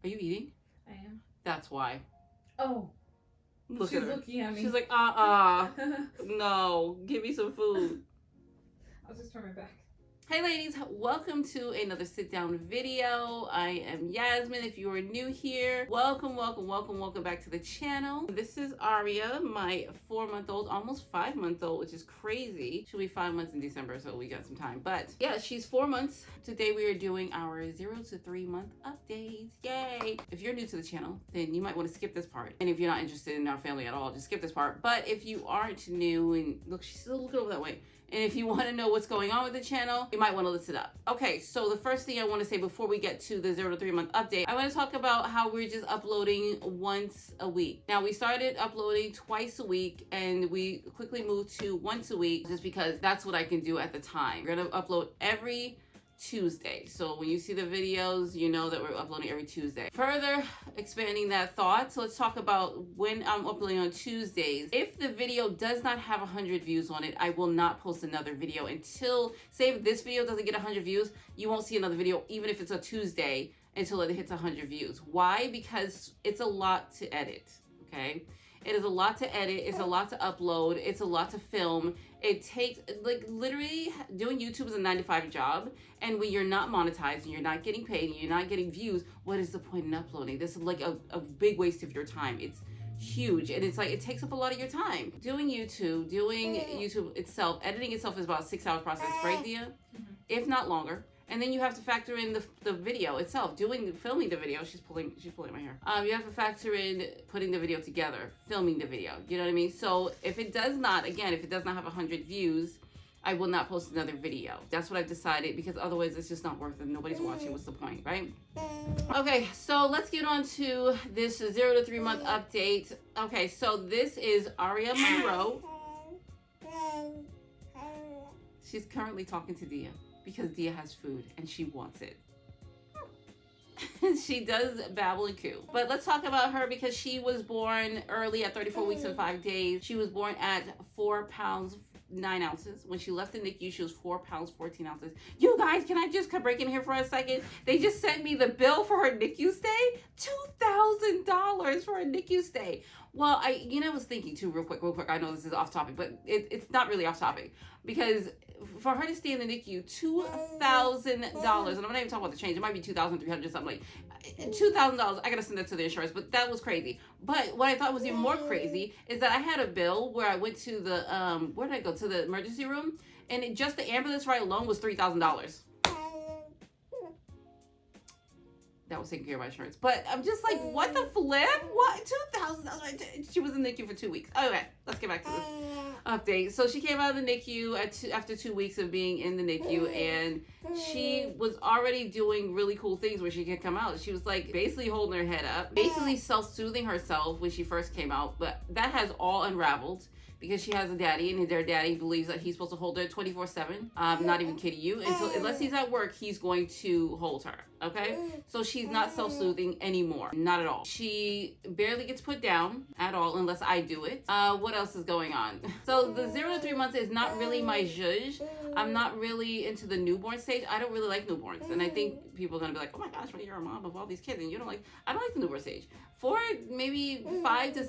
Are you eating? I am. That's why. Oh. Look She's at her. looking at me. She's like, no, give me some food. I'll just turn my back. Hey ladies, welcome to another sit down video. I am Yasmin. If you are new here, welcome back to the channel. This is Aria, my 4-month-old, almost 5-month-old, which is crazy. She'll be 5 months in December, so we got some time. But yeah, she's 4 months. Today we are doing our 0 to 3 month updates. Yay! If you're new to the channel, then you might want to skip this part. And if you're not interested in our family at all, just skip this part. But if you aren't new, and look, she's still looking over that way. And if you want to know what's going on with the channel, you might want to listen up. Okay, so the first thing I want to say before we get to the 0 to 3 month update, I want to talk about how we're just uploading once a week. Now, we started uploading twice a week, and we quickly moved to once a week just because that's what I can do at the time. We're going to upload every Tuesday. So when you see the videos, you know that we're uploading every Tuesday. Further expanding that thought, so let's talk about when I'm uploading on Tuesdays. If the video does not have 100 views on it, I will not post another video until, say if this video doesn't get 100 views, you won't see another video even if it's a Tuesday until it hits 100 views. Why? Because it's a lot to edit, okay? It is a lot to edit, it's a lot to upload, it's a lot to film. It takes, like, literally doing YouTube is a 9-to-5 job, and when you're not monetized and you're not getting paid and you're not getting views, what is the point in uploading? This is like a big waste of your time. It's huge, and it's like it takes up a lot of your time. Doing YouTube itself, editing itself is about a 6-hour process, right, Dia? If not longer. And then you have to factor in the video itself, filming the video. She's pulling my hair. You have to factor in putting the video together, filming the video. You know what I mean? So if it does not have 100 views, I will not post another video. That's what I've decided, because otherwise it's just not worth it. Nobody's watching. What's the point, right? Okay, so let's get on to this 0 to 3 month update. Okay, so this is Aria Monroe. She's currently talking to Dia, because Dia has food and she wants it. She does babble and coo. But let's talk about her, because she was born early at 34 weeks and 5 days. She was born at 4 pounds 9 ounces. When she left the NICU, she was 4 pounds 14 ounces. You guys, can I just break in here for a second? They just sent me the bill for her NICU stay. $2,000 for a NICU stay. Well, I was thinking too, real quick. I know this is off topic, but it's not really off topic, because for her to stay in the NICU, $2,000, and I'm not even talking about the change. It might be $2,300 something, like $2,000. I gotta send that to the insurance, but that was crazy. But what I thought was even more crazy is that I had a bill where I went to the where did I go, to the emergency room, and just the ambulance ride alone was $3,000. That was taken care of by insurance. But I'm just like, what the flip? What? $2,000? She was in the NICU for 2 weeks. Okay, let's get back to this update. So she came out of the NICU after 2 weeks of being in the NICU, and she was already doing really cool things when she could come out. She was like basically holding her head up, basically self-soothing herself when she first came out. But that has all unraveled, because she has a daddy, and their daddy believes that he's supposed to hold her 24/7. Not even kidding you. Unless he's at work, he's going to hold her. Okay? So she's not self-soothing anymore. Not at all. She barely gets put down at all unless I do it. What else is going on? So the 0 to 3 months is not really my zhuzh. I'm not really into the newborn stage. I don't really like newborns. And I think people are going to be like, oh my gosh, you're a mom of all these kids and you don't like, I don't like the newborn stage. For maybe 5 to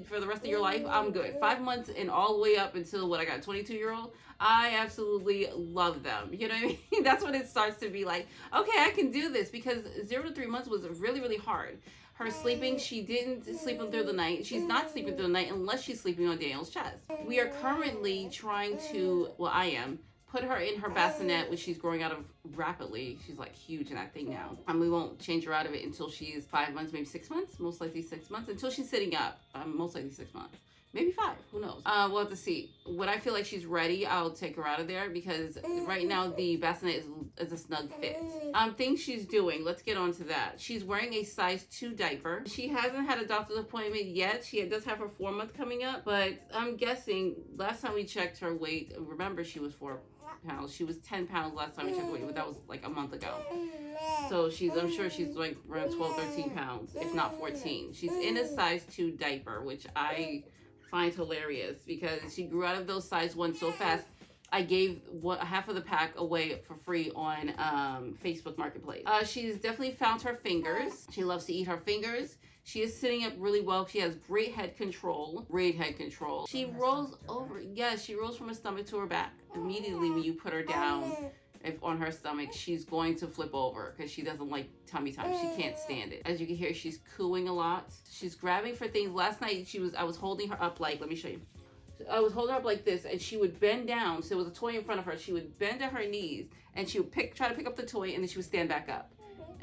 for the rest of your life, I'm good. 5 months and all the way up until what I got, 22-year-old. I absolutely love them. You know what I mean? That's when it starts to be like, okay, I can do this, because 0 to 3 months was really, really hard. Her sleeping, she didn't sleep through the night. She's not sleeping through the night unless she's sleeping on Daniel's chest. We are currently trying to, well, I am, put her in her bassinet, which she's growing out of rapidly. She's like huge in that thing now. And we won't change her out of it until she's 5 months, maybe 6 months, most likely 6 months, until she's sitting up, most likely 6 months. Maybe 5, who knows? We'll have to see. When I feel like she's ready, I'll take her out of there, because right now the bassinet is a snug fit. Things she's doing, let's get on to that. She's wearing a size 2 diaper. She hasn't had a doctor's appointment yet. She does have her 4 month coming up, but I'm guessing last time we checked her weight, remember she was 4 pounds. She was 10 pounds last time we checked her weight, but that was like a month ago. So I'm sure she's like around 12, 13 pounds, if not 14. She's in a size 2 diaper, which I find hilarious, because she grew out of those size 1 so fast. I gave half of the pack away for free on Facebook Marketplace. She's definitely found her fingers. She loves to eat her fingers. She is sitting up really well. She has great head control. Great head control. She rolls over. Yes, she rolls from her stomach to her back. Immediately when you put her down, if on her stomach, she's going to flip over because she doesn't like tummy time. She can't stand it. As you can hear, she's cooing a lot. She's grabbing for things. Last night, I was holding her up like, let me show you. I was holding her up like this, and she would bend down. So there was a toy in front of her. She would bend to her knees, and she would try to pick up the toy, and then she would stand back up.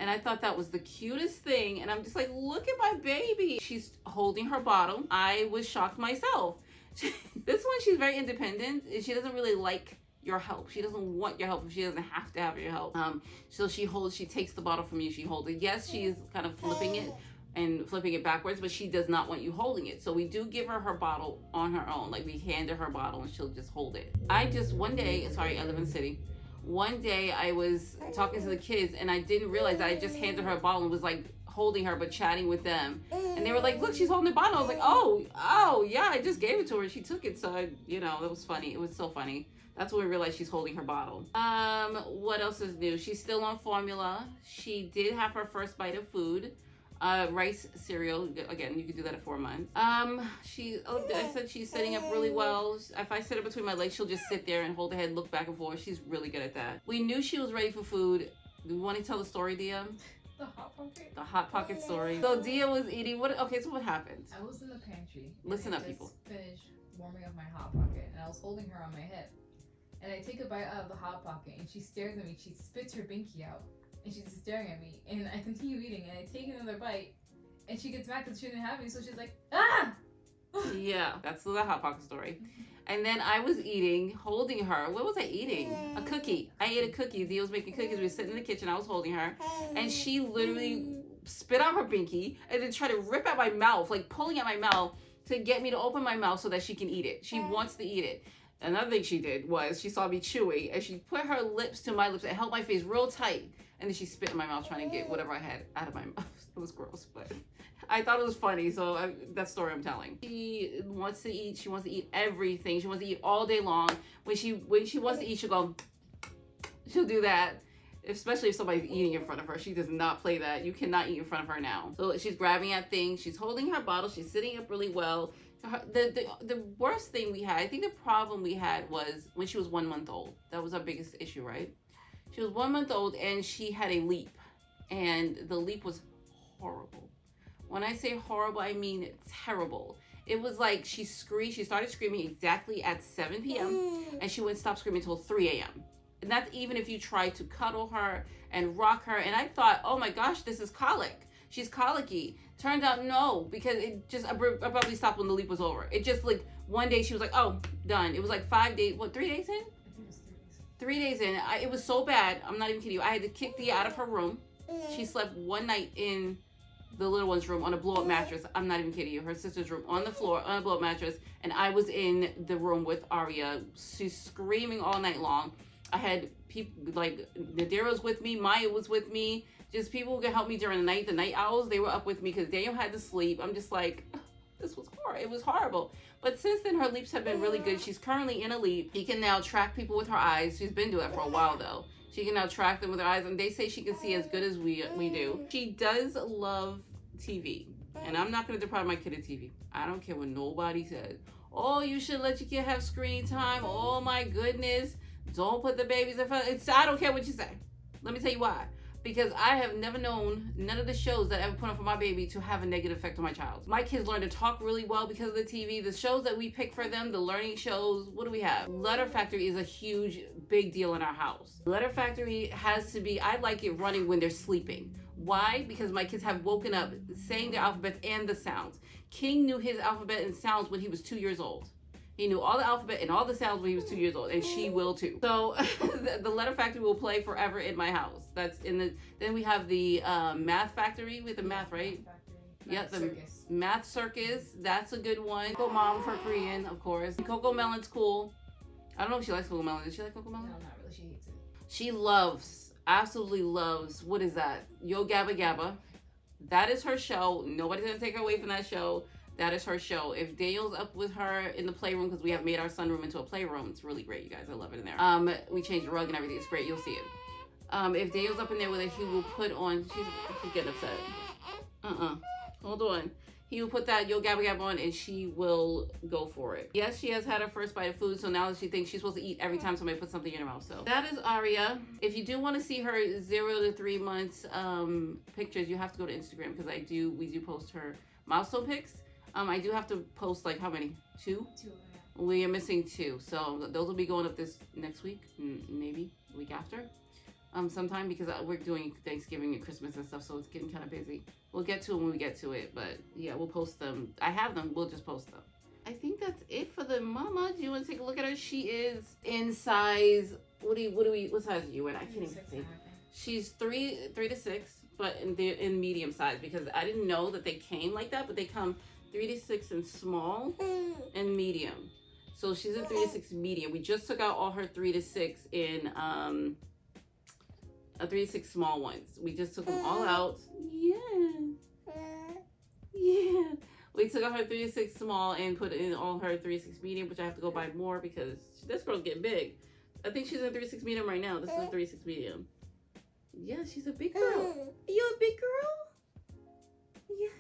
And I thought that was the cutest thing. And I'm just like, look at my baby. She's holding her bottle. I was shocked myself. This one, she's very independent. She doesn't really like your help. She doesn't want your help if she doesn't have to have your help. So she takes the bottle from you. She holds it. Yes, she is kind of flipping it and flipping it backwards, but she does not want you holding it. So we do give her bottle on her own. Like, we hand her bottle and she'll just hold it. One day, sorry, I live in the city. One day I was talking to the kids and I didn't realize that I just handed her a bottle and was like holding her but chatting with them. And they were like, look, she's holding the bottle. I was like, oh yeah, I just gave it to her. She took it. So it was funny. It was so funny. That's when we realized she's holding her bottle. What else is new? She's still on formula. She did have her first bite of food. Rice cereal. Again, you can do that at 4 months. I said she's sitting up really well. If I sit her between my legs, she'll just sit there and hold her head, look back and forth. She's really good at that. We knew she was ready for food. Do you want to tell the story, Dia? The Hot Pocket? The Hot Pocket story. So Dia was eating, so what happened? I was in the pantry. Listen up, people. Finished warming up my Hot Pocket, and I was holding her on my hip. And I take a bite out of the Hot Pocket, and she stares at me. She spits her binky out. And she's just staring at me, and I continue eating, and I take another bite, and she gets mad because she didn't have any, so she's like, ah! Yeah, that's the Hot Pocket story. And then I was eating, holding her. What was I eating? A cookie. I ate a cookie. Dia was making cookies. We were sitting in the kitchen. I was holding her, and she literally spit out her binky and then tried to rip out my mouth, like pulling at my mouth to get me to open my mouth so that she can eat it. She wants to eat it. Another thing she did was she saw me chewing, and she put her lips to my lips and held my face real tight. And then she spit in my mouth trying to get whatever I had out of my mouth. It was gross, but I thought it was funny, so that story I'm telling. She wants to eat. She wants to eat everything. She wants to eat all day long. When she wants to eat, she'll do that. Especially if somebody's eating in front of her. She does not play that. You cannot eat in front of her now. So she's grabbing at things. She's holding her bottle. She's sitting up really well. The worst thing we had, I think the problem we had was when she was 1 month old. That was our biggest issue, right? She was 1 month old and she had a leap, and the leap was horrible. When I say horrible, I mean terrible. It was like she started screaming exactly at 7 p.m. and she wouldn't stop screaming until 3 a.m. And that's even if you tried to cuddle her and rock her. And I thought, oh my gosh, this is colic. She's colicky. Turned out no, because it just abruptly stopped when the leap was over. It just like one day she was like, oh, done. It was like 5 days, 3 days in? 3 days in. It was so bad. I'm not even kidding you. I had to kick Dia out of her room. She slept one night in the little one's room on a blow-up mattress. I'm not even kidding you. Her sister's room on the floor on a blow-up mattress. And I was in the room with Aria. She's screaming all night long. I had people like Nadira was with me. Maya was with me. Just people who could help me during the night. The night owls, they were up with me because Daniel had to sleep. I'm just like, this was horrible. It was horrible. But since then, her leaps have been really good. She's currently in a leap. She can now track people with her eyes. She's been doing that for a while, though. She can now track them with her eyes, and they say she can see as good as we do. She does love TV, and I'm not going to deprive my kid of TV. I don't care what nobody says. Oh, you should let your kid have screen time. Oh, my goodness. Don't put the babies in front. I don't care what you say. Let me tell you why. Because I have never known none of the shows that I ever put on for my baby to have a negative effect on my child. My kids learn to talk really well because of the TV. The shows that we pick for them, the learning shows, what do we have? Letter Factory is a huge, big deal in our house. Letter Factory has to be, I like it running when they're sleeping. Why? Because my kids have woken up saying their alphabets and the sounds. King knew his alphabet and sounds when he was 2 years old. He knew all the alphabet and all the sounds when he was 2 years old, and she will too. So the Letter Factory will play forever in my house. That's in the. Then we have the Math Factory with the math, right? Yeah, the Circus. Math Circus. That's a good one. Coco Mom for Korean, of course. Coco Melon's cool. I don't know if she likes Coco Melon. Does she like Coco Melon? No, not really. She hates it. She loves, absolutely loves. What is that? Yo Gabba Gabba. That is her show. Nobody's gonna take her away from that show. That is her show. If Daniel's up with her in the playroom, because we have made our sunroom into a playroom, it's really great, you guys. I love it in there. We changed the rug and everything. It's great. You'll see it. If Daniel's up in there with it, he will put on. She's getting upset. Hold on. He will put that Yo Gabba Gabba on, and she will go for it. Yes, she has had her first bite of food, so now she thinks she's supposed to eat every time somebody puts something in her mouth. So that is Aria. If you do want to see her 0 to 3 months pictures, you have to go to Instagram, because we do post her milestone pics. I do have to post, like, how many? 2? 2. Yeah. We are missing 2, so those will be going up this next week, maybe the week after. Sometime, because we're doing Thanksgiving and Christmas and stuff, so it's getting kind of busy. We'll get to it when we get to it, but yeah, we'll post them. I have them. We'll just post them. I think that's it for the mama. Do you want to take a look at her? She is in size. What size are you in? I can't even think. She's 3 to 6, but in medium size, because I didn't know that they came like that, but they come 3 to 6 in small and medium. So she's in 3 to 6 medium. We just took out all her 3 to 6 in 3 to 6 small ones. We just took them all out. Yeah. We took out her 3 to 6 small and put in all her 3 to 6 medium, which I have to go buy more because this girl's getting big. I think she's in 3 to 6 medium right now. This is a 3 to 6 medium. Yeah, she's a big girl. Are you a big girl? Yes.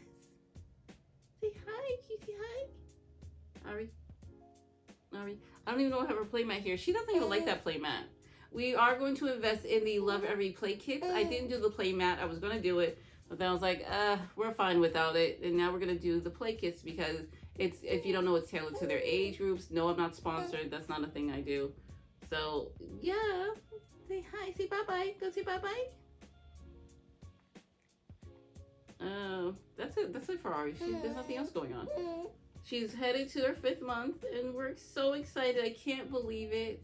Say hi. Can you say hi? Ari. I don't even know how her play mat here. She doesn't even like that play mat. We are going to invest in the Love Every Play kits. I didn't do the play mat. I was going to do it, but then I was like, we're fine without it. And now we're going to do the play kits, because it's, if you don't know, it's tailored to their age groups. No, I'm not sponsored. That's not a thing I do. So, yeah. Say hi. Say bye-bye. Go say bye-bye. That's it. That's it for Ari. There's nothing else going on. She's headed to her 5th month, and we're so excited. I can't believe it.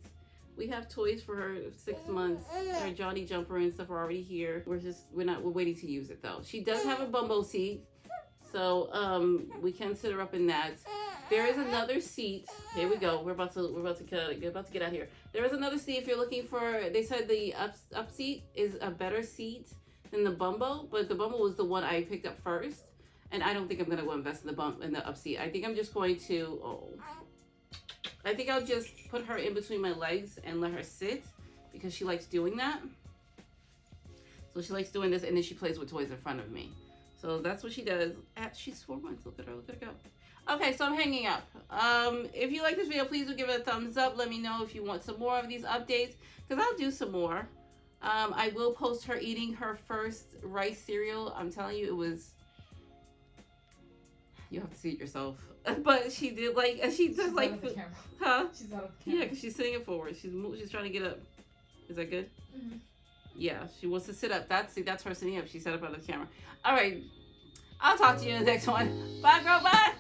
We have toys for her 6 months. Her Johnny Jumper and stuff are already here. We're waiting to use it though. She does have a bumbo seat, so we can sit her up in that. There is another seat. Here we go. We're about to get out here. There is another seat if you're looking for. They said the up seat is a better seat than the bumbo, but the bumbo was the one I picked up first, and I don't think I'm gonna go invest in the up seat. I think I'm just going to. I think I'll just put her in between my legs and let her sit, because she likes doing that. So she likes doing this, and then she plays with toys in front of me. So that's what she does. She's 4 months. Look at her. Look at her go. Okay, so I'm hanging up. If you like this video, please do give it a thumbs up. Let me know if you want some more of these updates, because I'll do some more. I will post her eating her first rice cereal. I'm telling you, it was... You have to see it yourself. But she did she does like, huh? She's out of the camera. Yeah, because she's sitting it forward. She's trying to get up. Is that good? Mm-hmm. Yeah, she wants to sit up. That's her sitting up. She sat up on the camera. All right, I'll talk to you in the next one. Bye, girl. Bye.